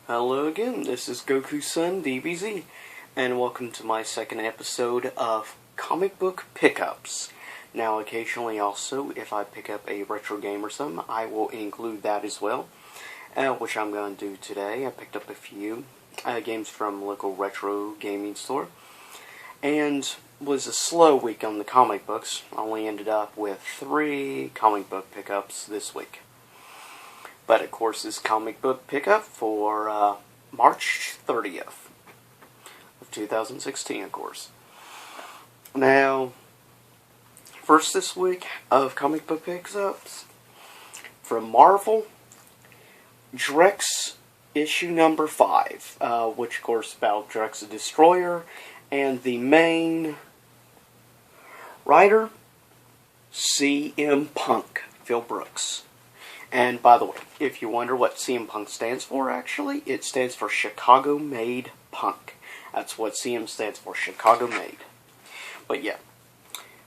Hello again, this is Goku's son, DBZ, and welcome to my second episode of Comic Book Pickups. Now, occasionally also, if I pick up a retro game or something, I will include that as well, which I'm going to do today. I picked up a few games from local retro gaming store, and was a slow week on the comic books. I only ended up with 3 comic book pickups this week. But, of course, this comic book pickup for March 30th of 2016, of course. Now, first this week of comic book pickups, from Marvel, Drex issue number 5, which, of course, is about Drex the Destroyer, and the main writer, CM Punk, Phil Brooks. And, by the way, if you wonder what CM Punk stands for, actually, it stands for Chicago Made Punk. That's what CM stands for, Chicago Made. But, yeah.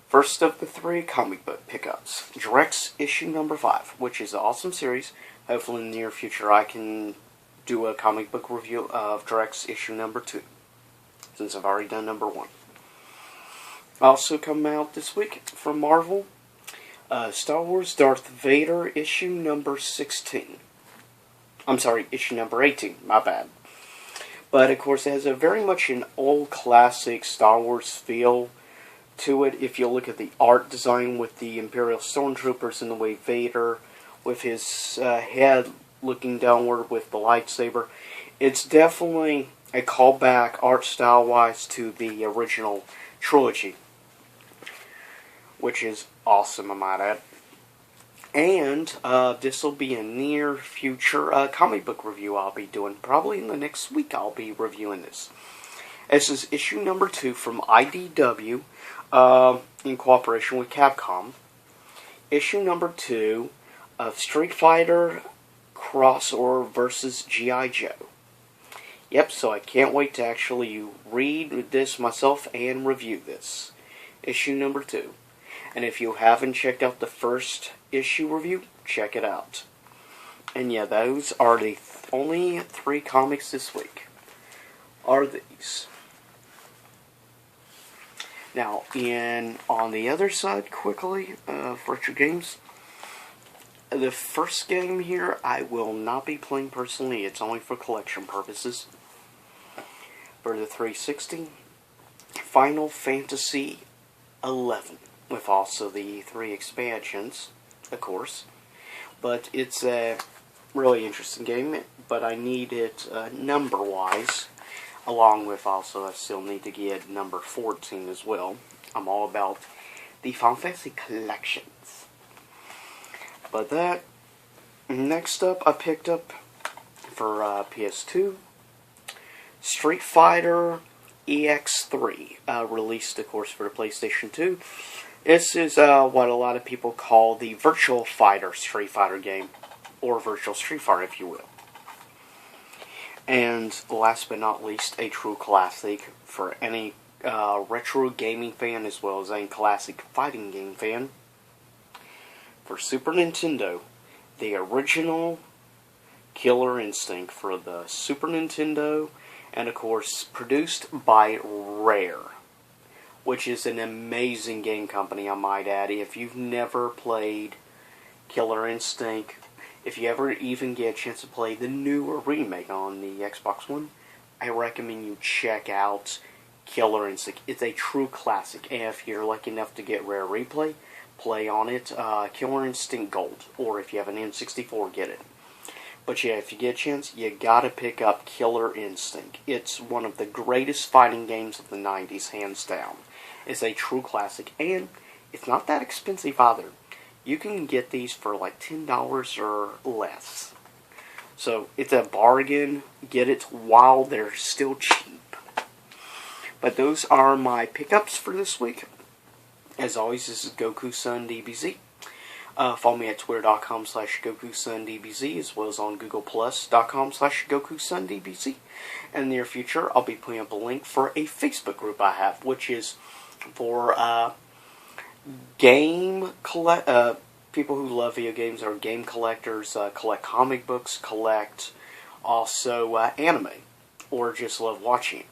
First of the 3 comic book pickups. Drex issue number 5, which is an awesome series. Hopefully in the near future I can do a comic book review of Drex issue number 2, since I've already done number 1. Also coming out this week from Marvel, Star Wars Darth Vader issue number 16. I'm sorry, issue number 18, my bad. But, of course, it has a very much an old classic Star Wars feel to it. If you look at the art design with the Imperial Stormtroopers and the way Vader, with his head looking downward with the lightsaber, it's definitely a callback art style-wise to the original trilogy, which is awesome, I might add. And this will be a near future comic book review I'll be doing. Probably in the next week I'll be reviewing this. This is issue number 2 from IDW in cooperation with Capcom. Issue number 2 of Street Fighter Crossover vs. G.I. Joe. Yep, so I can't wait to actually read this myself and review this. Issue number 2. And if you haven't checked out the first issue review, check it out. And yeah, those are the only 3 comics this week. Are these. Now, on the other side, quickly, of retro games, the first game here I will not be playing personally. It's only for collection purposes. For the 360, Final Fantasy 11. With also the 3 expansions, of course. But it's a really interesting game, but I need it number-wise, along with also I still need to get number 14 as well. I'm all about the Final Fantasy collections. But that, next up, I picked up for PS2, Street Fighter EX3, released, of course, for the PlayStation 2. This is what a lot of people call the Virtual Fighter Street Fighter game, or Virtual Street Fighter, if you will. And last but not least, a true classic for any retro gaming fan as well as any classic fighting game fan. For Super Nintendo, the original Killer Instinct for the Super Nintendo, and of course produced by Rare, which is an amazing game company, I might add. If you've never played Killer Instinct, if you ever even get a chance to play the newer remake on the Xbox One, I recommend you check out Killer Instinct. It's a true classic, and if you're lucky enough to get Rare Replay, play on it, Killer Instinct Gold, or if you have an N64, get it. But yeah, if you get a chance, you gotta pick up Killer Instinct. It's one of the greatest fighting games of the 90s, hands down. It's a true classic, and it's not that expensive either. You can get these for like $10 or less. So, it's a bargain. Get it while they're still cheap. But those are my pickups for this week. As always, this is Goku's son, DBZ. Follow me at twitter.com/GokuSunDBZ, as well as on googleplus.com/GokuSunDBZ. In the near future, I'll be putting up a link for a Facebook group I have, which is for people who love video games, or game collectors, collect comic books, collect also anime, or just love watching it.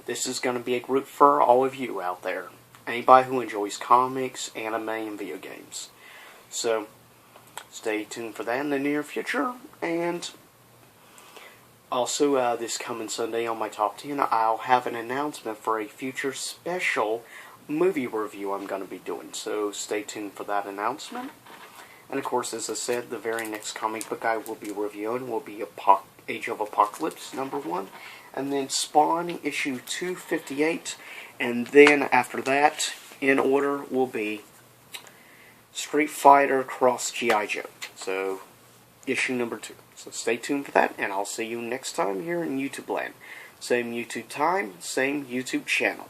This is going to be a group for all of you out there. Anybody who enjoys comics, anime, and video games. So, stay tuned for that in the near future. And also, this coming Sunday on my Top 10, I'll have an announcement for a future special movie review I'm going to be doing. So, stay tuned for that announcement. And of course, as I said, the very next comic book I will be reviewing will be Age of Apocalypse #1. And then Spawn issue 258. And then after that, in order, will be Street Fighter Cross G.I. Joe. So, issue #2. So stay tuned for that, and I'll see you next time here in YouTube land. Same YouTube time, same YouTube channel.